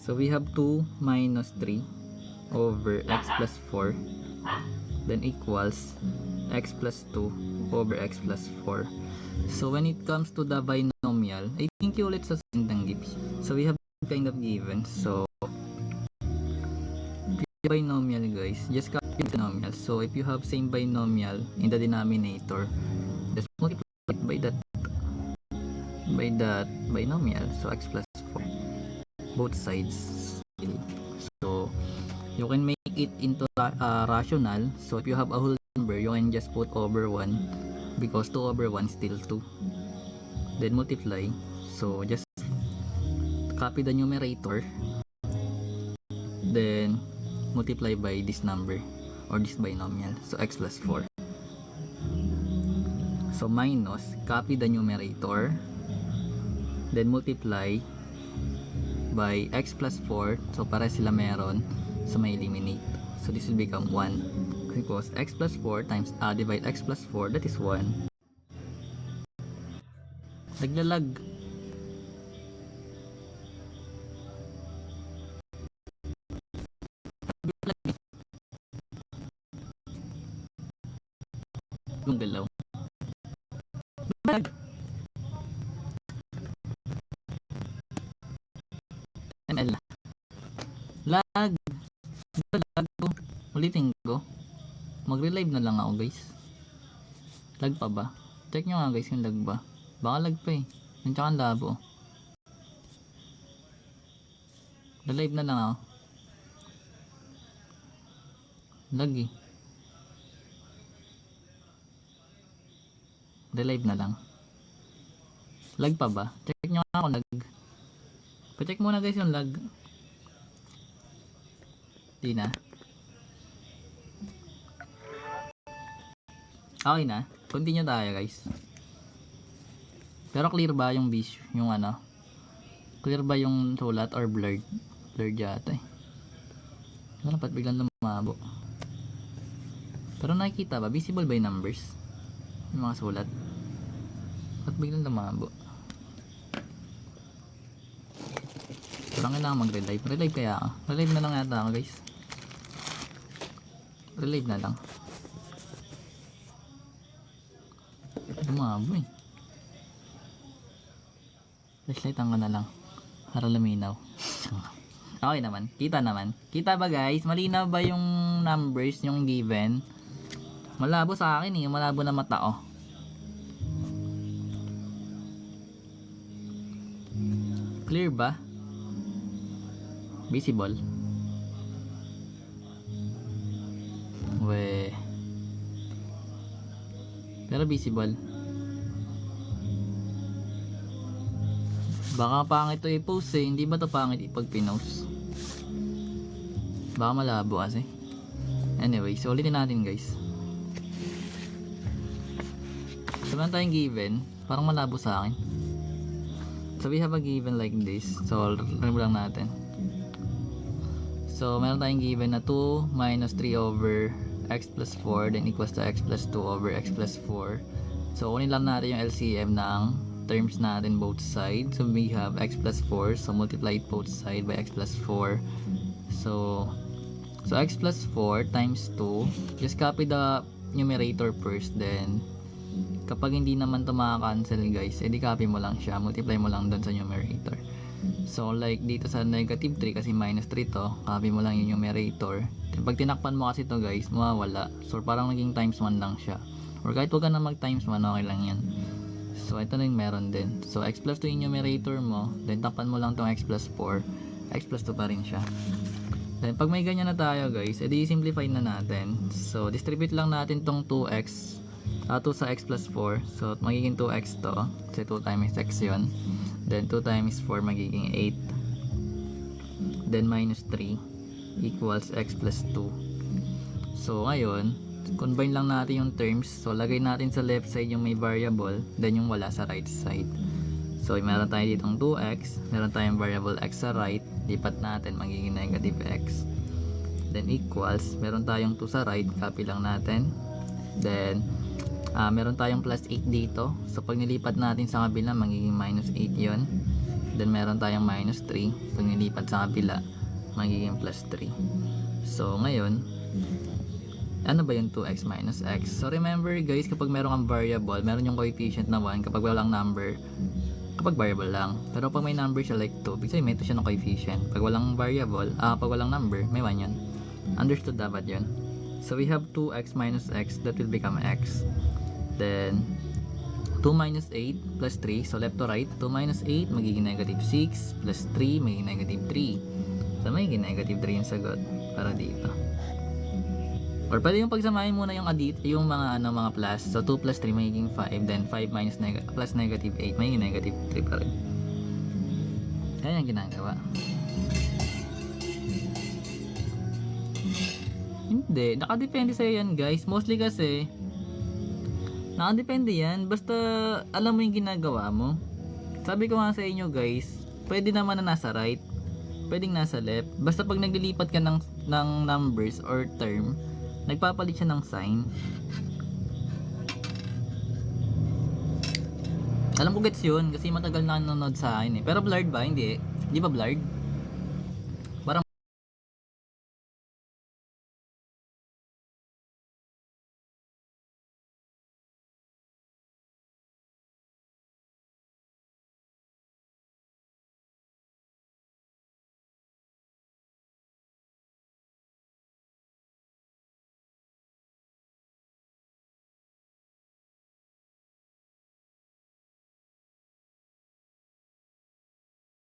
So we have 2 minus 3 over x plus 4 then equals x plus 2 over x plus 4. So when it comes to the binomial, I think you ulit sa sendang gives. So we have kind of given. So binomial guys, just copy the binomial. So if you have same binomial in the denominator, just multiply it by that binomial. So x plus 4 both sides. So you can make it into rational. So if you have a whole number, you can just put over 1 because 2 over 1 still 2, then multiply. So just copy the numerator, then multiply by this number or this binomial. So x plus 4. So minus, copy the numerator, then multiply by x plus 4. So para sila meron, so may eliminate. So this will become 1 because x plus 4 times divide x plus 4, that is 1. Naglalag. Yung galaw. Lag. ML na. Lag. Lag ko. Ulitin ko. Magre-live na lang ako guys. Lag pa ba? Check nyo nga guys yung lag ba. Baka lag pa eh. Nandiyan ang labo. Live na lang ako. Lag eh. Live na lang. Lag pa ba? Check nyo nga kung lag. Pa-check muna guys yung lag. Di na. Okay na. Continue tayo guys. Pero clear ba yung vision? Yung ano? Clear ba yung sulat or blurred? Blurred yata eh. Ano dapat biglang lumabo? Pero nakikita ba? Visible by numbers? Yung mga sulat. Ba't biglang lumabo? Parang kailangan mag-relive. Relive kaya ako. Relive na lang yata ako guys. Relive na lang. Lumabo eh. Flashlightan ko na lang. Para luminaw. Okay naman. Kita naman. Kita ba guys? Malinaw ba yung numbers yung given? Malabo sa akin eh. Malabo na mata oh. Clear ba? Visible? We. Pero visible. Baka pangit ito i-post eh. Hindi ba ito pangit ipag pinost? Baka malabo kasi. Anyway, so ulitin natin guys. So meron tayong given. Parang malabo sa akin. So we have a given like this. So remove lang natin. So meron tayong given na 2 minus 3 over x plus 4 then equals to x plus 2 over x plus 4. So kunin lang natin yung LCM ng terms natin both sides. So we have x plus 4. So multiply it both sides by x plus 4. So x plus 4 times 2. Just copy the numerator first, then kapag hindi naman ito makakancel guys, edi copy mo lang siya, multiply mo lang doon sa numerator. So like dito sa negative 3 kasi minus 3 to, copy mo lang yung numerator. Pag tinakpan mo kasi to guys, mawawala. So parang naging times 1 lang siya. Or kahit wag ka na mag times 1, okay lang yan. So ito rin meron din. So x plus 2 yung numerator mo, then takpan mo lang tong x plus 4, x plus 2 pa rin siya. Then pag may ganyan na tayo guys, edi simplify na natin. So distribute lang natin tong 2x 2 sa x plus 4. So magiging 2x to. Kasi 2 times x yun. Then 2 times 4 magiging 8. Then minus 3 equals x plus 2. So ngayon, combine lang natin yung terms. So lagay natin sa left side yung may variable, then yung wala sa right side. So meron tayo ditong 2x, meron tayong variable x sa right, lipat natin magiging negative x. Then equals, meron tayong 2 sa right, copy lang natin. Then meron tayong plus 8 dito. So pag nilipat natin sa kabila, magiging minus 8 yon. Then meron tayong minus 3. Pag nilipat sa kabila, magiging plus 3. So ngayon, ano ba yung 2x minus x? So remember guys, kapag meron kang variable, meron yung coefficient na 1. Kapag walang number, kapag variable lang. Pero pag may number siya like 2, ibig sabihin may 2 siya ng coefficient. Pag walang variable, pag walang number, may 1 yun. Understood dapat yun. So we have 2x minus x, that will become x. Then 2 minus 8 plus 3, so left to right, 2 minus 8 magiging negative 6 plus 3 magiging negative 3. So magiging negative 3 yung sagot para dito. Or pwede yung pagsamahin muna yung yung mga plus. So 2 plus 3 magiging 5, then 5 minus plus negative 8 magiging negative 3 pa rin. Kaya yung ginagawa. Hindi, nakadepende sa'yo yan guys. Mostly kasi nakadepende yan, basta alam mo yung ginagawa mo. Sabi ko nga sa inyo guys, pwede naman na nasa right, pwedeng nasa left. Basta pag naglilipat ka ng numbers or term, nagpapalit siya ng sign. Alam ko gets yun, kasi matagal na nanonood sa akin eh. Pero blurred ba? Hindi. Di ba blurred?